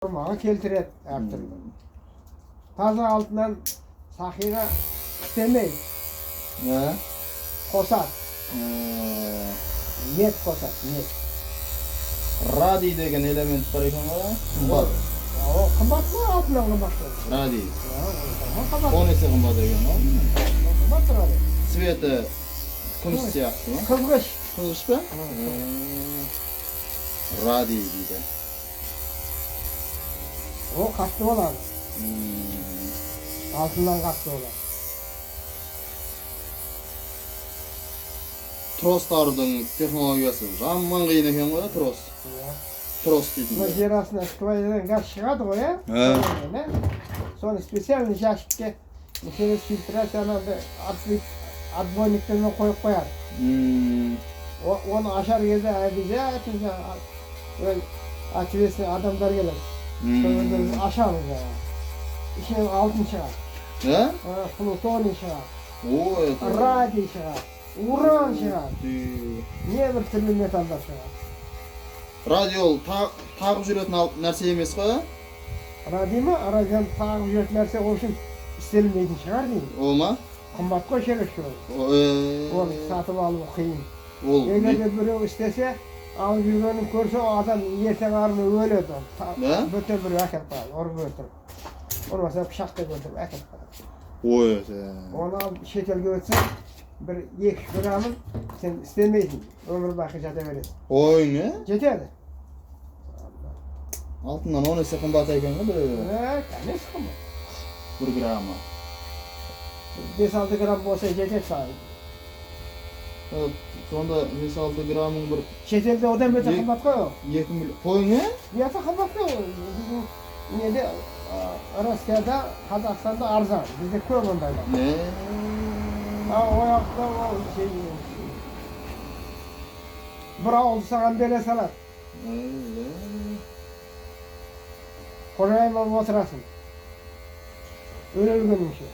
Mağa keltirет her türlü. Taza altından sahiga istemey. Ne? Kosat. Net kosat, net. Radi degan element var ekan ha? Qimmat. O qimmat mı altından qimmat? Radi. Qimmat. 10 есе qimmat ekan ha? Qimmat turadi. Sveti kumush siyahtimi? Qizg'ish. Qizg'ishmi? Radi deydi. O qattiq bo'ladi. Altından qattiq bo'ladi. Troslarning texnologiyasi jamman qiyin ekan-ku, tros. Tros deydi. Bu yer ostida skvaydan gaz chiqadi qo'y, ha? Sonra специальный ящикка через фильтрацияны отбойниктерге qo'yib qo'yadi. Onu aşar кезде обязательно açıversin adamlar gelir. Sonra aşarız ya. İçine altın çıkar. Ne? Plutoniy çıkar. Oo, Radiy çıkar. Uran çıkar. Ne bir türlü metallar çıkar. Radio taqib жүретін нәрсе емес қой? Radiy mi? Radiyani taqib жүретін нәрсе o үшін істелмейтін шығар деймін. Ол ма? Қымбат қой керек шығар. Оны сатып алу қиын. Егер де біреу істесе, алып жүргенін көрсе, адам ертең армы өледі. Бөтен біреу әкеліп қалады, ұрып өлтіріп. Ұрмаса пышақтай өлтіріп әкеліп қалады. Ой, оны алып шетелге өтсе, бір 2 грамын сен істемейсің, өмір бақи жата береді. Ой, не? Жетеді. Алтыннан 10 есе қымбат екен ғой бір? Конечно қымбат. 1 грамы. 5-6 грамм болса жетеді саған. Сонда 5-6 грамың бір... Шетелде одан бөтен қымбат қой ол. 2 миллион. Қой не? Бияты қымбат қой ол. Біздің неде, Россияда, Қазақстанда арзан. Бізде көп ондайлар. Не? Ояқта ол şey... Bir ауылды саған бере салады. Қожайын болып отырасың. Өлгеніңше.